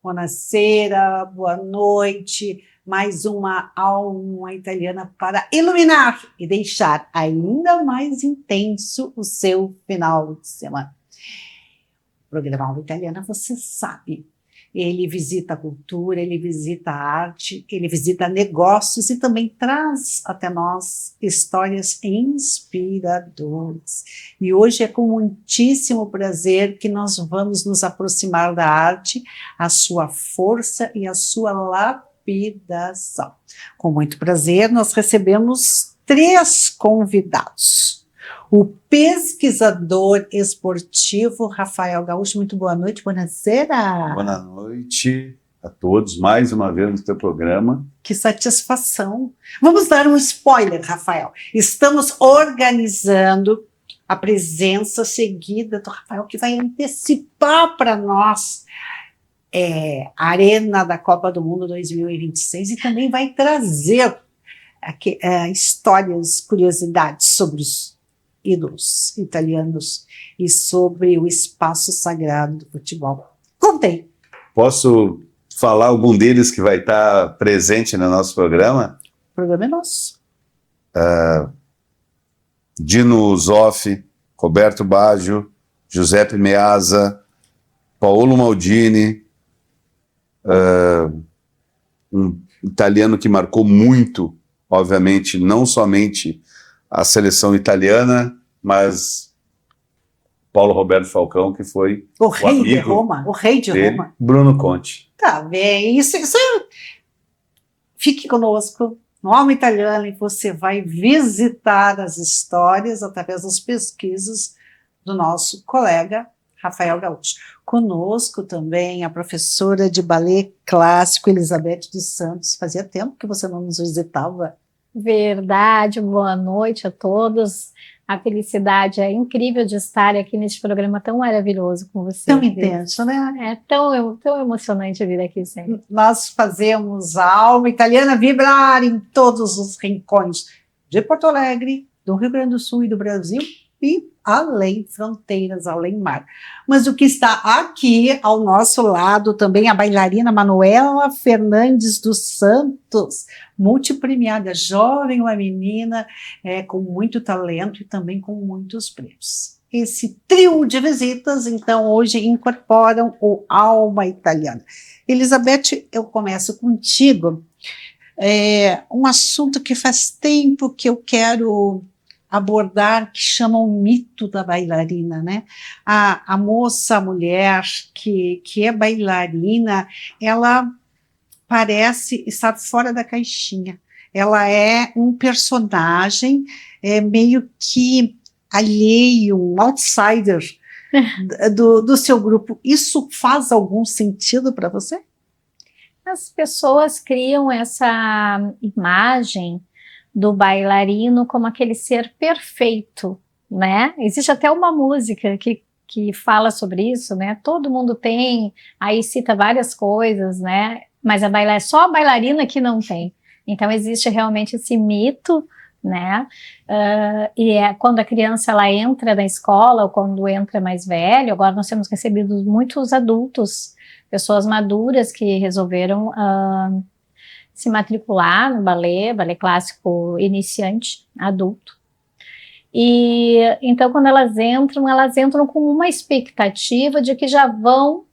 Buonasera, boa noite. Mais uma alma italiana para iluminar e deixar ainda mais intenso o seu final de semana. O programa Alma Italiana, você sabe, ele visita a cultura, ele visita a arte, ele visita negócios e também traz até nós histórias inspiradoras. E hoje é com muitíssimo prazer que nós vamos nos aproximar da arte, a sua força e a sua lapidação. Com muito prazer, nós recebemos 3 convidados. O pesquisador esportivo Rafael Gaúcho, muito boa noite, buonasera. Boa noite a todos, mais uma vez no seu programa. Que satisfação. Vamos dar um spoiler, Rafael. Estamos organizando a presença seguida do Rafael, que vai antecipar para nós a Arena da Copa do Mundo 2026 e também vai trazer histórias, curiosidades sobre os ídolos italianos e sobre o espaço sagrado do futebol. Contei. Posso falar algum deles que vai estar presente no nosso programa? O programa é nosso. Dino Zoff, Roberto Baggio, Giuseppe Meazza, Paolo Maldini, um italiano que marcou muito, obviamente, não somente a seleção italiana, mas Paulo Roberto Falcão, que foi o rei de Roma, Bruno Conte. Tá bem, isso fique conosco no Alma Italiana e você vai visitar as histórias através das pesquisas do nosso colega Rafael Gaúcho. Conosco também a professora de balé clássico Elizabeth dos Santos. Fazia tempo que você não nos visitava. Verdade, boa noite a todos. A felicidade é incrível de estar aqui neste programa tão maravilhoso com você. Tão intenso, né? É tão emocionante vir aqui sempre. Nós fazemos a alma italiana vibrar em todos os rincões de Porto Alegre, do Rio Grande do Sul e do Brasil e além fronteiras, além mar. Mas o que está aqui ao nosso lado também a bailarina Manuela Fernandes dos Santos, multipremiada, jovem, uma menina com muito talento e também com muitos prêmios. Esse trio de visitas, então, hoje incorporam o Alma Italiana. Elizabeth, eu começo contigo. Um assunto que faz tempo que eu quero abordar, que chama o mito da bailarina, né? A moça, a mulher que é bailarina, ela parece estar fora da caixinha. Ela é um personagem meio que alheio, um outsider do seu grupo. Isso faz algum sentido para você? As pessoas criam essa imagem do bailarino como aquele ser perfeito, né? Existe até uma música que fala sobre isso, né? Todo mundo tem, aí cita várias coisas, né? Mas só a bailarina que não tem. Então existe realmente esse mito, né? E quando a criança ela entra na escola ou quando entra mais velho, agora nós temos recebido muitos adultos, pessoas maduras que resolveram se matricular no balé clássico iniciante, adulto. E então quando elas entram com uma expectativa de que já vão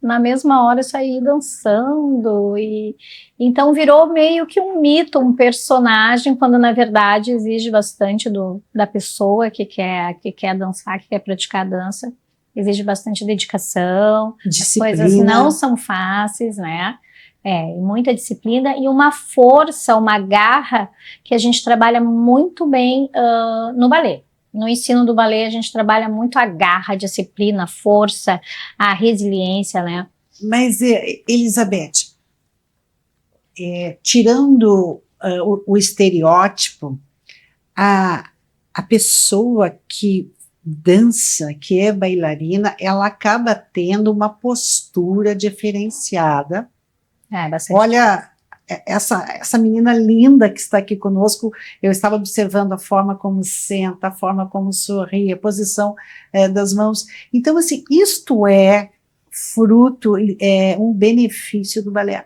na mesma hora sair dançando, e então virou meio que um mito, um personagem, quando na verdade exige bastante da pessoa que quer dançar, que quer praticar dança, exige bastante dedicação, disciplina. As coisas não são fáceis, né? Muita disciplina e uma força, uma garra que a gente trabalha muito bem no balé. No ensino do balé a gente trabalha muito a garra, a disciplina, a força, a resiliência, né? Mas, Elizabeth, tirando o estereótipo, a pessoa que dança, que é bailarina, ela acaba tendo uma postura diferenciada. Olha, essa menina linda que está aqui conosco, eu estava observando a forma como senta, a forma como sorri, a posição das mãos. Então, assim, isto fruto, um benefício do balé.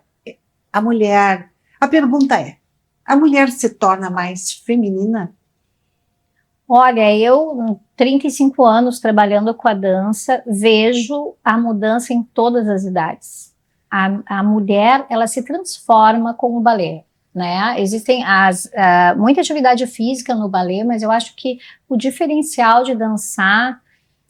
A mulher, a pergunta é, a mulher se torna mais feminina? Olha, eu, 35 anos trabalhando com a dança, vejo a mudança em todas as idades. A mulher, ela se transforma com o balé, né? Existem muita atividade física no balé, mas eu acho que o diferencial de dançar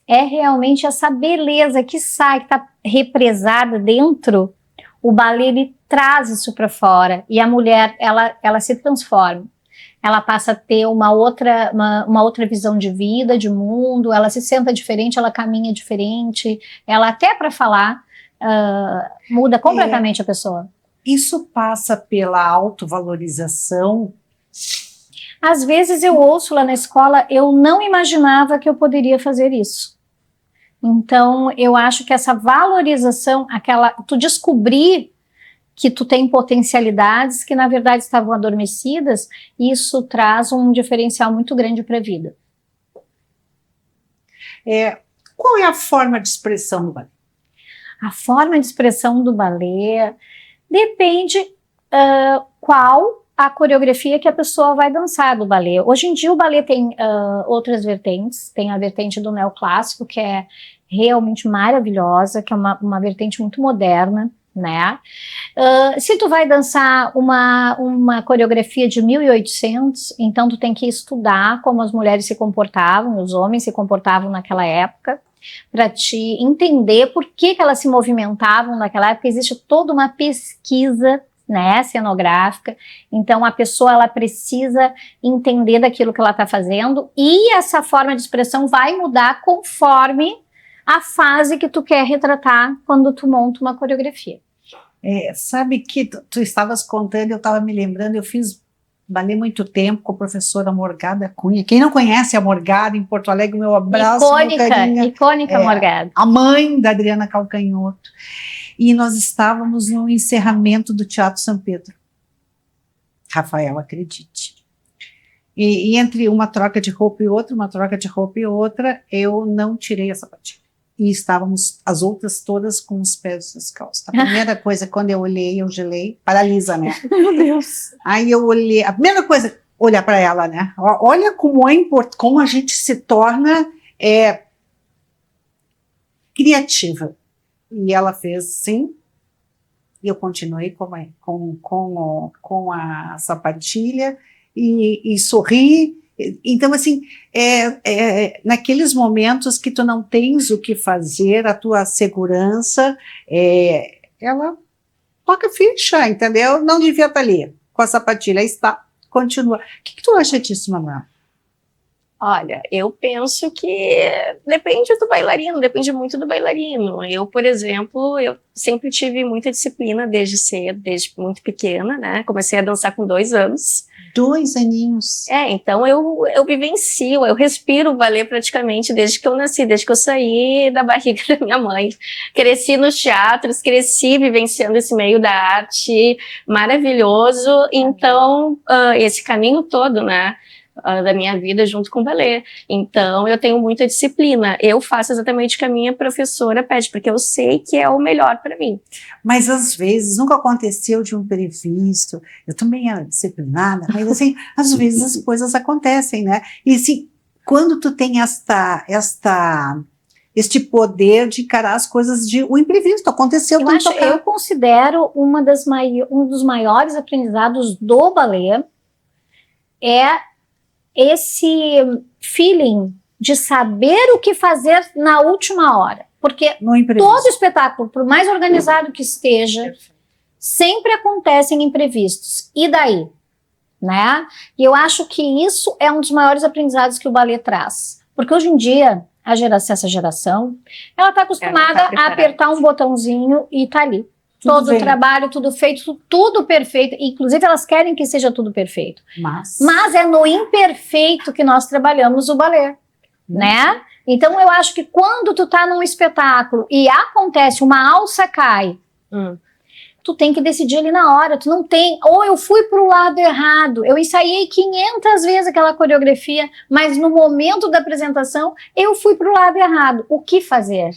é realmente essa beleza que sai, que está represada dentro. O balé, ele traz isso para fora, e a mulher, ela se transforma. Ela passa a ter uma outra visão de vida, de mundo, ela se senta diferente, ela caminha diferente, ela até para falar muda completamente a pessoa. Isso passa pela autovalorização? Às vezes eu ouço lá na escola, eu não imaginava que eu poderia fazer isso. Então eu acho que essa valorização, tu descobrir que tu tem potencialidades que na verdade estavam adormecidas, isso traz um diferencial muito grande para a vida. Qual é a forma de expressão do balé? A forma de expressão do balé depende qual a coreografia que a pessoa vai dançar do balé. Hoje em dia o balé tem outras vertentes, tem a vertente do neoclássico, que é realmente maravilhosa, que é uma vertente muito moderna, né? Se tu vai dançar uma coreografia de 1800, então tu tem que estudar como as mulheres se comportavam, os homens se comportavam naquela época, para te entender por que elas se movimentavam naquela época. Existe toda uma pesquisa, né, cenográfica, então a pessoa, ela precisa entender daquilo que ela está fazendo, e essa forma de expressão vai mudar conforme a fase que tu quer retratar quando tu monta uma coreografia. Sabe que tu estavas contando, eu estava me lembrando, eu fiz balé muito tempo com a professora Morgada Cunha. Quem não conhece a Morgada em Porto Alegre, meu abraço, icônica Morgada. A mãe da Adriana Calcanhoto. E nós estávamos no encerramento do Teatro São Pedro. Rafael, acredite. E entre uma troca de roupa e outra, eu não tirei a sapatilha. E estávamos as outras todas com os pés descalços. A primeira coisa, quando eu olhei, eu gelei, paralisa, né? Meu Deus. Aí eu olhei, a primeira coisa, olhar para ela, né? Olha como é importante, como a gente se torna criativa. E ela fez sim, e eu continuei com a sapatilha e sorri. Então, assim, naqueles momentos que tu não tens o que fazer, a tua segurança, ela toca ficha, entendeu? Não devia estar ali, com a sapatilha, aí está, continua. O que tu acha disso, Manuela? Olha, eu penso que depende do bailarino, depende muito do bailarino. Eu, por exemplo, eu sempre tive muita disciplina desde cedo, desde muito pequena, né? Comecei a dançar com 2 anos. 2 aninhos. Então eu vivencio, eu respiro o balé praticamente desde que eu nasci, desde que eu saí da barriga da minha mãe. Cresci nos teatros, cresci vivenciando esse meio da arte maravilhoso. Então, esse caminho todo, né, da minha vida junto com o balé. Então, eu tenho muita disciplina. Eu faço exatamente o que a minha professora pede, porque eu sei que é o melhor para mim. Mas, às vezes, nunca aconteceu de um imprevisto. Eu também era disciplinada, mas, assim, às vezes as coisas acontecem, né? E, assim, quando tu tem este poder de encarar as coisas o imprevisto, aconteceu. Eu considero um dos maiores aprendizados do balé esse feeling de saber o que fazer na última hora. Porque todo espetáculo, por mais organizado que esteja, sempre acontecem imprevistos. E daí? Né? E eu acho que isso é um dos maiores aprendizados que o balé traz. Porque hoje em dia, essa geração, ela está acostumada a apertar um botãozinho e tá ali. Todo o trabalho, tudo feito, tudo perfeito. Inclusive, elas querem que seja tudo perfeito. Mas é no imperfeito que nós trabalhamos o balé, né? Então, eu acho que quando tu tá num espetáculo e acontece, uma alça cai, tu tem que decidir ali na hora. Tu não tem... Ou eu fui pro lado errado, eu ensaiei 500 vezes aquela coreografia, mas no momento da apresentação, eu fui pro lado errado. O que fazer?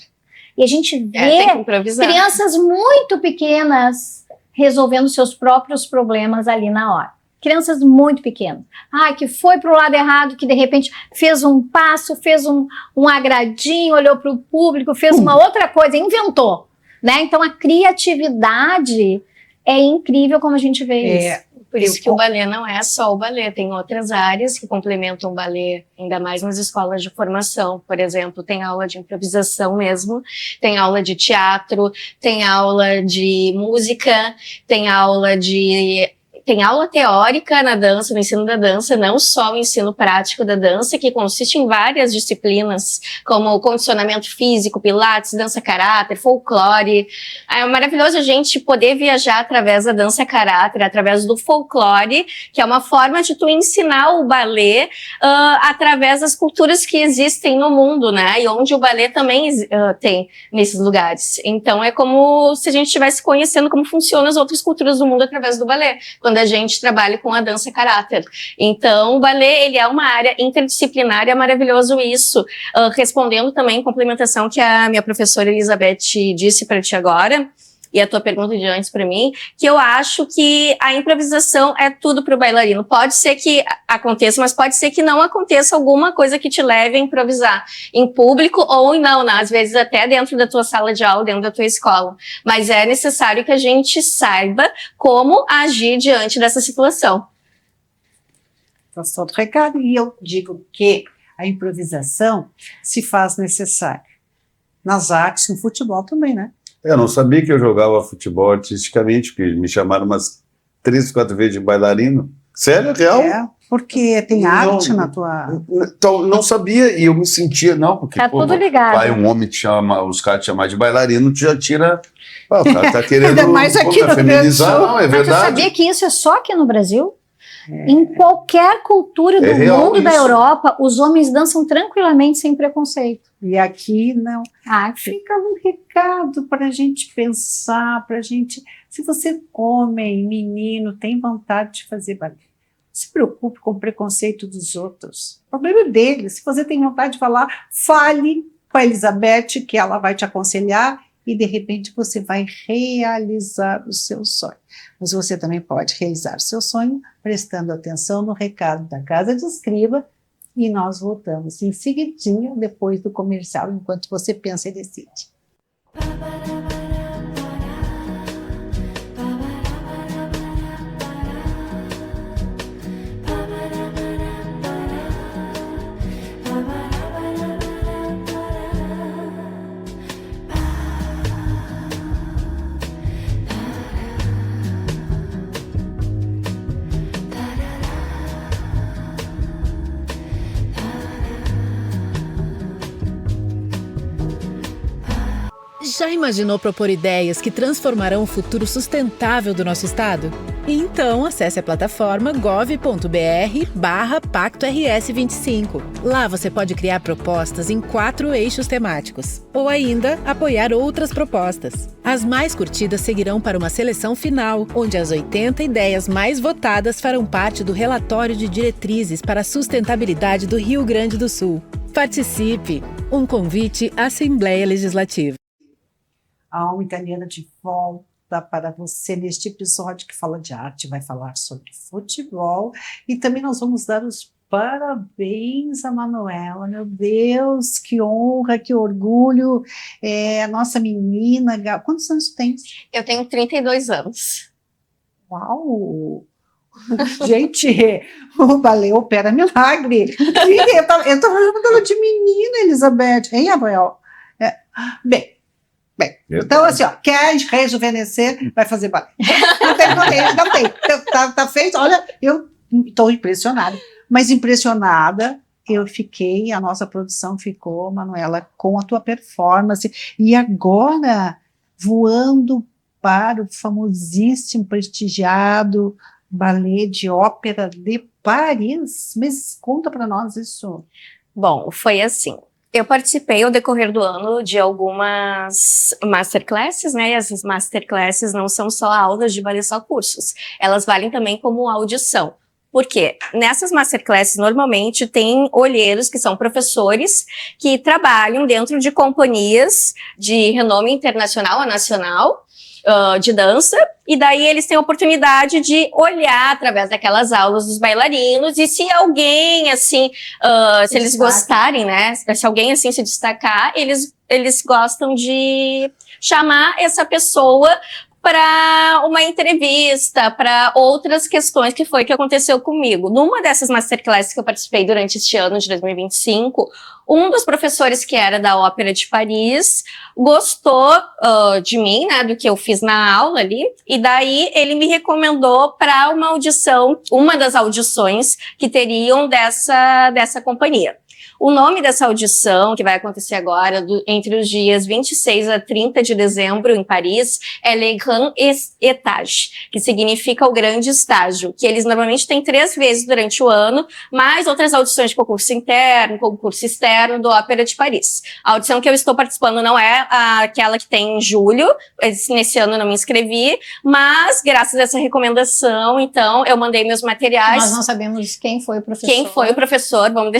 E a gente Tem que vê improvisar. crianças muito pequenas resolvendo seus próprios problemas ali na hora. Crianças muito pequenas. Que foi para o lado errado, que de repente fez um passo, fez um agradinho, olhou para o público, fez uma outra coisa, inventou. Né? Então a criatividade é incrível como a gente vê isso. Por isso que o balé não é só o balé, tem outras áreas que complementam o balé, ainda mais nas escolas de formação. Por exemplo, tem aula de improvisação mesmo, tem aula de teatro, tem aula de música, tem aula teórica na dança, no ensino da dança, não só o ensino prático da dança, que consiste em várias disciplinas, como o condicionamento físico, pilates, dança caráter, folclore. É maravilhoso a gente poder viajar através da dança caráter, através do folclore, que é uma forma de tu ensinar o balé através das culturas que existem no mundo, né? E onde o balé também tem nesses lugares. Então é como se a gente estivesse conhecendo como funcionam as outras culturas do mundo através do balé, quando a gente trabalha com a dança caráter. Então, o balé, ele é uma área interdisciplinar, é maravilhoso isso. Respondendo também, complementação que a minha professora Elizabeth disse para ti agora, e a tua pergunta de antes para mim, que eu acho que a improvisação é tudo para o bailarino. Pode ser que aconteça, mas pode ser que não aconteça alguma coisa que te leve a improvisar em público ou não, né? Às vezes até dentro da tua sala de aula, dentro da tua escola. Mas é necessário que a gente saiba como agir diante dessa situação. Passou outro recado, e eu digo que a improvisação se faz necessária nas artes, no futebol também, né? Eu não sabia que eu jogava futebol artisticamente, porque me chamaram umas 3, 4 vezes de bailarino. Sério? Real? É, porque tem arte na tua... Então, não sabia, e eu me sentia, não, porque Tá tudo ligado. vai um homem te chama, os caras te chamam de bailarino, tu já tira... o cara tá querendo Ainda mais aqui no feminizar, não, é Mas tu verdade. sabia que isso é só aqui no Brasil? Em qualquer cultura do real mundo da isso. Europa, os homens dançam tranquilamente sem preconceito. E aqui, não. Aqui. Fica um recado para a gente pensar, para a gente... Se você, homem, menino, tem vontade de fazer balé, não se preocupe com o preconceito dos outros. O problema é dele. Se você tem vontade de falar, fale com a Elizabeth, que ela vai te aconselhar, e de repente você vai realizar o seu sonho. Mas você também pode realizar o seu sonho prestando atenção no recado da Casa de Escriba, e nós voltamos em seguidinha depois do comercial, enquanto você pensa e decide. Já imaginou propor ideias que transformarão o futuro sustentável do nosso estado? Então, acesse a plataforma gov.br/PactoRS25. Lá você pode criar propostas em 4 eixos temáticos, ou ainda apoiar outras propostas. As mais curtidas seguirão para uma seleção final, onde as 80 ideias mais votadas farão parte do relatório de diretrizes para a sustentabilidade do Rio Grande do Sul. Participe! Um convite à Assembleia Legislativa. A Alma Italiana de volta para você neste episódio que fala de arte, vai falar sobre futebol, e também nós vamos dar os parabéns a Manuela. Meu Deus, que honra, que orgulho, a nossa menina. Quantos anos tu tem? Eu tenho 32 anos. Uau! Gente, o balé opera milagre. Sim, eu estava chamando ela de menina, Elizabeth, hein, Rafael? Bem, então assim, ó, quer rejuvenescer, vai fazer balé. Não tem. Tá feito, olha, eu estou impressionada. Mas impressionada eu fiquei, a nossa produção ficou, Manuela, com a tua performance. E agora, voando para o famosíssimo, prestigiado Ballet de Ópera de Paris. Mas conta para nós isso. Bom, foi assim. Eu participei ao decorrer do ano de algumas masterclasses, né? E essas masterclasses não são só aulas de ballet, só cursos. Elas valem também como audição. Por quê? Nessas masterclasses, normalmente, tem olheiros que são professores que trabalham dentro de companhias de renome internacional ou nacional, de dança, e daí eles têm a oportunidade de olhar através daquelas aulas dos bailarinos, e se alguém, assim, se eles gostarem, né, se alguém, assim, se destacar, eles gostam de chamar essa pessoa para uma entrevista, para outras questões, que foi o que aconteceu comigo. Numa dessas masterclasses que eu participei durante este ano de 2025, um dos professores que era da Ópera de Paris gostou de mim, né, do que eu fiz na aula ali, e daí ele me recomendou para uma audição, uma das audições que teriam dessa companhia. O nome dessa audição, que vai acontecer agora, entre os dias 26 a 30 de dezembro, em Paris, é Le Grand Étage, que significa o grande estágio, que eles normalmente têm 3 vezes durante o ano, mais outras audições de concurso interno, concurso externo do Ópera de Paris. A audição que eu estou participando não é aquela que tem em julho, nesse ano eu não me inscrevi, mas graças a essa recomendação, então, eu mandei meus materiais. Nós não sabemos quem foi o professor. Quem foi o professor, vamos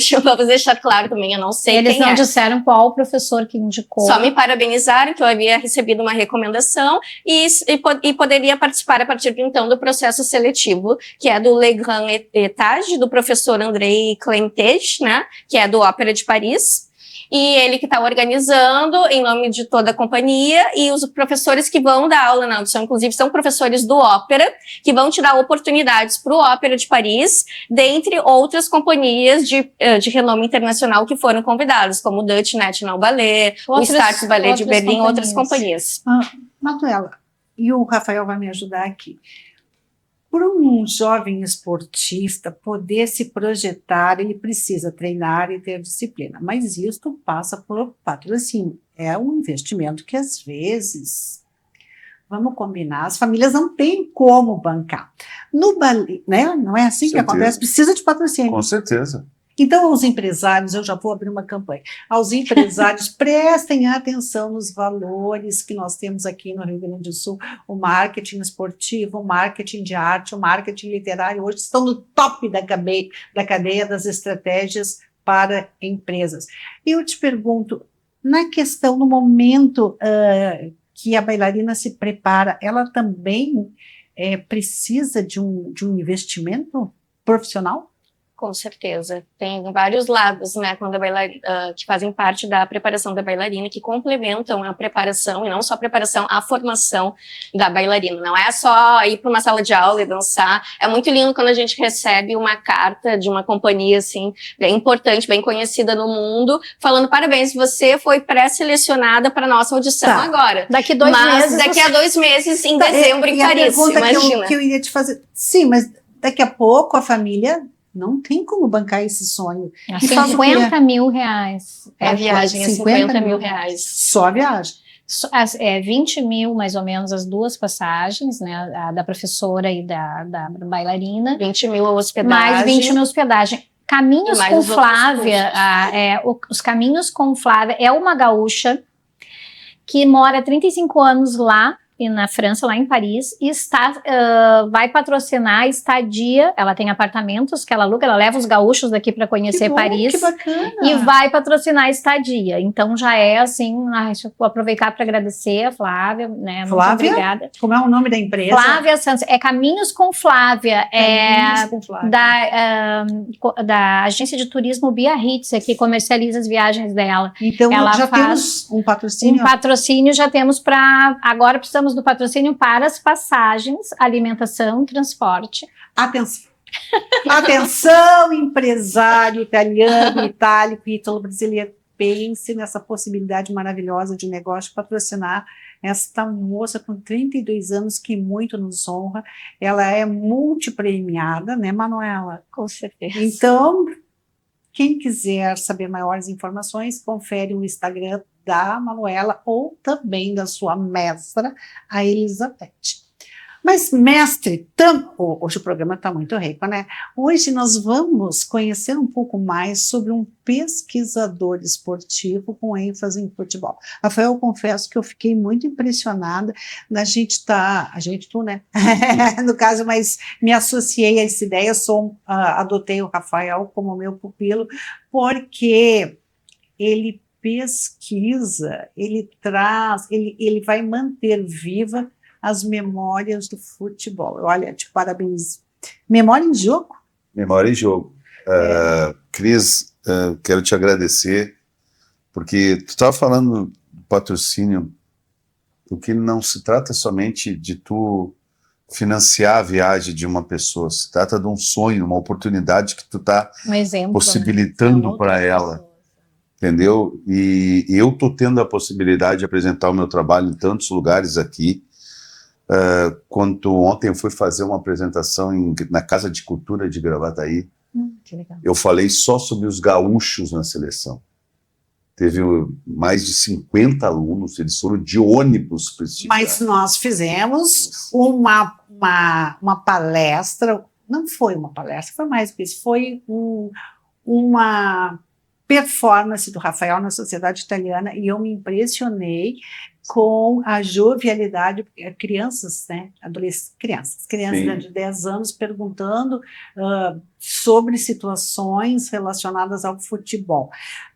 deixar claro também, eu não sei Eles quem não é. disseram qual o professor que indicou. Só me parabenizaram que eu havia recebido uma recomendação e poderia participar a partir de então do processo seletivo, que é do Le Grand Étage, do professor Andrei Clentage, né, que é do Ópera de Paris. E ele que está organizando em nome de toda a companhia, e os professores que vão dar aula na audição, inclusive, são professores do Ópera, que vão te dar oportunidades para o Ópera de Paris, dentre outras companhias de renome internacional que foram convidadas, como o Dutch National Ballet, o Staatsballet Ballet de Berlim, outras companhias. Manuela, e o Rafael vai me ajudar aqui. Por um jovem esportista poder se projetar, ele precisa treinar e ter disciplina, mas isso passa por patrocínio. É um investimento que, às vezes, vamos combinar, as famílias não têm como bancar. No balé, né? Não é assim que acontece? Precisa de patrocínio. Com certeza. Então, aos empresários, eu já vou abrir uma campanha, aos empresários, prestem atenção nos valores que nós temos aqui no Rio Grande do Sul, o marketing esportivo, o marketing de arte, o marketing literário, hoje estão no top da cadeia das estratégias para empresas. E eu te pergunto, na questão, no momento que a bailarina se prepara, ela também precisa de um investimento profissional? Com certeza. Tem vários lados, né, quando que fazem parte da preparação da bailarina, que complementam a preparação, e não só a preparação, a formação da bailarina. Não é só ir para uma sala de aula e dançar. É muito lindo quando a gente recebe uma carta de uma companhia, assim, bem importante, bem conhecida no mundo, falando: parabéns, você foi pré-selecionada para a nossa audição agora. Daqui a 2 meses. Daqui a 2 meses, em dezembro, em Paris, imagina. Que eu iria te fazer. Sim, mas daqui a pouco a família não tem como bancar esse sonho. É R$50 mil. A viagem é 50 mil reais. Só a viagem. 20 mil, mais ou menos, as 2 passagens, né? A da professora e da bailarina. 20 mil a hospedagem. Mais 20 mil hospedagem. Caminhos com Flávia, os Caminhos com Flávia é uma gaúcha que mora há 35 anos lá, e na França, lá em Paris, e vai patrocinar a estadia. Ela tem apartamentos que ela aluga, ela leva os gaúchos daqui para conhecer Paris. Que bacana! E vai patrocinar a estadia. Então já é assim, deixa eu aproveitar para agradecer a Flávia, né? Flávia? Muito obrigada. Como é o nome da empresa? Flávia Santos. É Caminhos com Flávia. Caminhos com Flávia. Da agência de turismo Biarritz, que comercializa as viagens dela. Então ela já temos um patrocínio? Um patrocínio já temos para... Agora precisamos do patrocínio para as passagens, alimentação, transporte. Atenção! Atenção, empresário italiano, itálico e ítalo-brasileiro. Pense nessa possibilidade maravilhosa de negócio de patrocinar esta moça com 32 anos que muito nos honra. Ela é multipremiada, né, Manuela? Com certeza. Então, quem quiser saber maiores informações, confere o Instagram da Manuela ou também da sua mestra, a Elizabeth. Mas, mestre, hoje o programa está muito rico, né? Hoje nós vamos conhecer um pouco mais sobre um pesquisador esportivo com ênfase em futebol. Rafael, eu confesso que eu fiquei muito impressionada tu, né? No caso, mas me associei a essa ideia, adotei o Rafael como meu pupilo, porque ele pesquisa, ele vai manter viva as memórias do futebol. Olha, te parabenizo. Memória em jogo? Memória em jogo. Cris, quero te agradecer, porque tu estava falando do patrocínio, porque não se trata somente de tu financiar a viagem de uma pessoa, se trata de um sonho, uma oportunidade que tu está possibilitando, né, para ela. Entendeu? E eu estou tendo a possibilidade de apresentar o meu trabalho em tantos lugares aqui. Quando ontem eu fui fazer uma apresentação na Casa de Cultura de Gravataí, que legal. Eu falei só sobre os gaúchos na seleção. Teve mais de 50 alunos, eles foram de ônibus prestigiar. Mas nós fizemos uma palestra, não foi uma palestra, foi mais que isso, foi uma performance do Rafael na Sociedade Italiana, e eu me impressionei com a jovialidade, crianças, né, crianças Sim. de 10 anos perguntando sobre situações relacionadas ao futebol.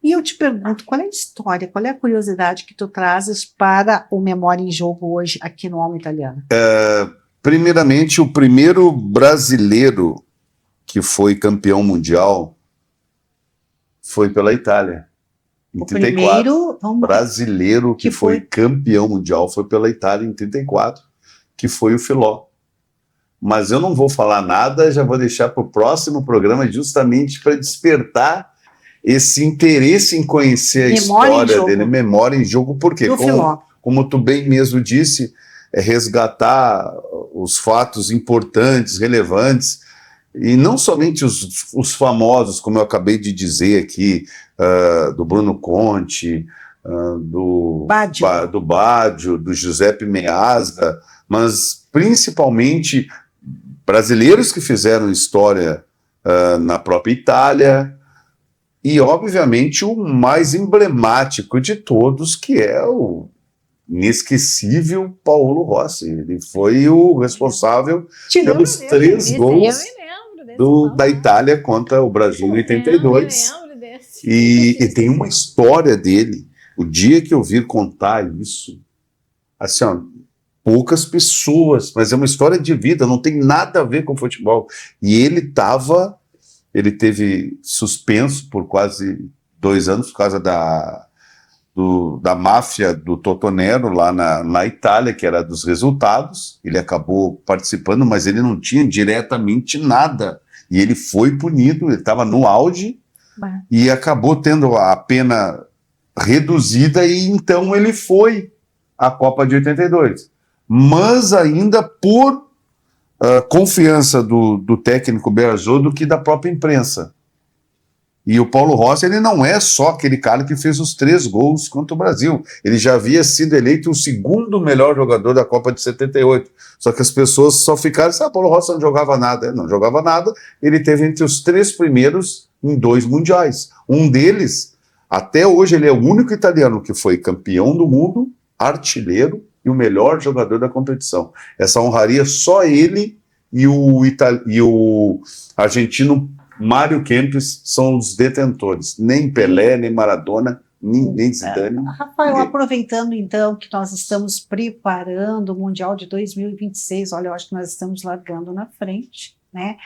E eu te pergunto, qual é a história, qual é a curiosidade que tu trazes para o Memória em Jogo hoje aqui no Alma Italiana? Primeiramente, o primeiro brasileiro que foi campeão mundial foi pela Itália. Em 34, primeiro brasileiro que foi campeão mundial foi pela Itália em 34, que foi o Filó. Mas eu não vou falar nada, já vou deixar para o próximo programa, justamente para despertar esse interesse em conhecer a história dele. Memória em jogo, por quê? Como tu bem mesmo disse, é resgatar os fatos importantes, relevantes, e não somente os famosos, como eu acabei de dizer aqui, do Bruno Conte, do Baggio, do Giuseppe Meazza, mas principalmente brasileiros que fizeram história na própria Itália, e obviamente o mais emblemático de todos, que é o inesquecível Paolo Rossi. Ele foi o responsável pelos 3 gols da Itália contra o Brasil em 82. E tem uma história dele. O dia que eu vir contar isso, assim, ó, poucas pessoas, mas é uma história de vida, não tem nada a ver com futebol. E ele teve suspenso por quase 2 anos por causa da máfia do Totonero lá na Itália, que era dos resultados. Ele acabou participando, mas ele não tinha diretamente nada. E ele foi punido, ele estava no auge, e acabou tendo a pena reduzida, e então ele foi à Copa de 82. Mas ainda por confiança do técnico Bearzot do que da própria imprensa. E o Paolo Rossi, ele não é só aquele cara que fez os 3 gols contra o Brasil. Ele já havia sido eleito o 2º melhor jogador da Copa de 78. Só que as pessoas só ficaram assim, Paolo Rossi não jogava nada. Não jogava nada. Ele teve entre os 3 primeiros em 2 mundiais. Um deles, até hoje, ele é o único italiano que foi campeão do mundo, artilheiro e o melhor jogador da competição. Essa honraria só ele e o argentino Mário Kempes são os detentores. Nem Pelé, nem Maradona, nem Zidane. Rafael, aproveitando então que nós estamos preparando o Mundial de 2026, olha, eu acho que nós estamos largando na frente, né?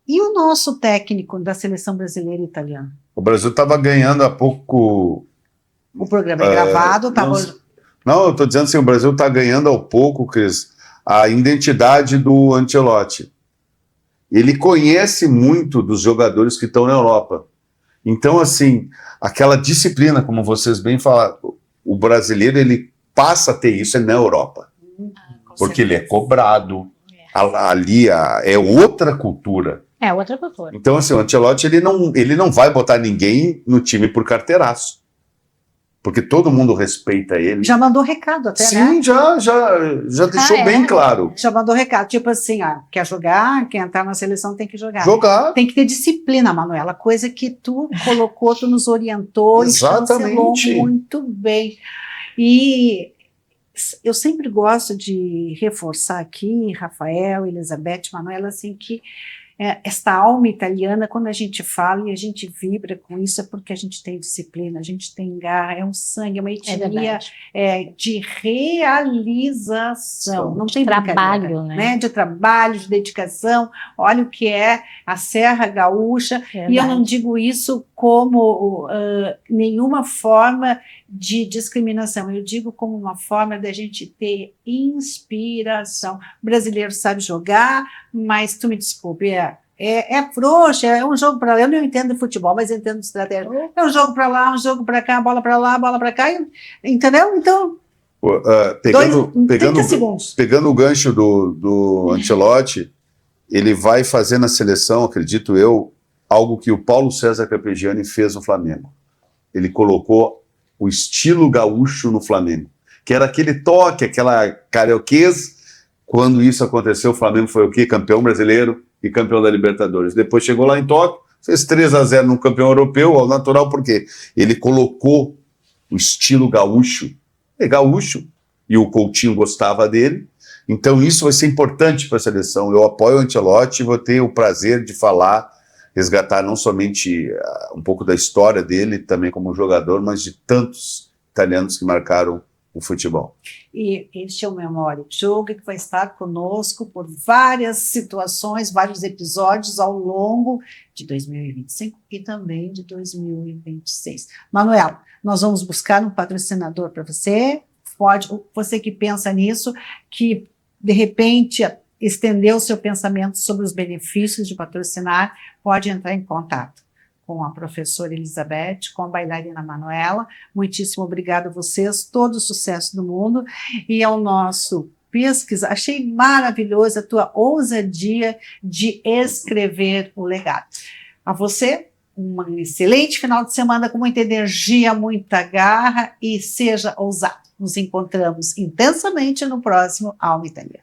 E o nosso técnico da seleção brasileira e italiana? O Brasil estava ganhando há pouco. O programa é gravado, Não, eu estou dizendo assim, o Brasil está ganhando ao pouco, Cris, a identidade do Ancelotti. Ele conhece muito dos jogadores que estão na Europa. Então, assim, aquela disciplina, como vocês bem falaram, o brasileiro, ele passa a ter isso na Europa. Porque ele é cobrado. Ali é outra cultura. É outra cultura. Então, assim, o Ancelotti, ele não vai botar ninguém no time por carteiraço. porque todo mundo respeita ele. Já mandou recado até, Sim, né? já deixou bem claro. Já mandou recado, tipo assim, quer jogar, quer entrar na seleção tem que jogar. Jogar. Tem que ter disciplina, Manuela, coisa que tu colocou, tu nos orientou e chancelou muito bem. E eu sempre gosto de reforçar aqui, Rafael, Elizabeth, Manuela, assim, que esta alma italiana, quando a gente fala e a gente vibra com isso, é porque a gente tem disciplina, a gente tem garra, é um sangue, é uma etnia de realização, não tem trabalho, né? De trabalho, de dedicação. Olha o que é a Serra Gaúcha, e eu não digo isso como nenhuma forma de discriminação, eu digo como uma forma da gente ter inspiração. O brasileiro sabe jogar, mas tu me desculpe, é frouxo, é um jogo para lá. Eu não entendo de futebol, mas entendo de estratégia. É um jogo para lá, um jogo para cá, bola para lá, bola para cá, entendeu? Então, pegando o gancho do Ancelotti, ele vai fazer na seleção, acredito eu, algo que o Paulo César Carpegiani fez no Flamengo. Ele colocou o estilo gaúcho no Flamengo, que era aquele toque, aquela carioquês. Quando isso aconteceu, o Flamengo foi o quê? Campeão brasileiro e campeão da Libertadores. Depois chegou lá em Tóquio, fez 3-0 no campeão europeu, ao natural, porque ele colocou o estilo gaúcho. É gaúcho, e o Coutinho gostava dele. Então isso vai ser importante para a seleção. Eu apoio o Ancelotti e vou ter o prazer de resgatar não somente um pouco da história dele, também como jogador, mas de tantos italianos que marcaram o futebol. E este é o Memória de Jogo, que vai estar conosco por várias situações, vários episódios ao longo de 2025 e também de 2026. Manuel, nós vamos buscar um patrocinador para você. Você que pensa nisso, que de repente estender o seu pensamento sobre os benefícios de patrocinar, pode entrar em contato com a professora Elizabeth, com a bailarina Manuela. Muitíssimo obrigada a vocês, todo o sucesso do mundo. E ao nosso pesquisa, achei maravilhosa a tua ousadia de escrever o legado. A você, um excelente final de semana com muita energia, muita garra, e seja ousado. Nos encontramos intensamente no próximo Alma Italiana.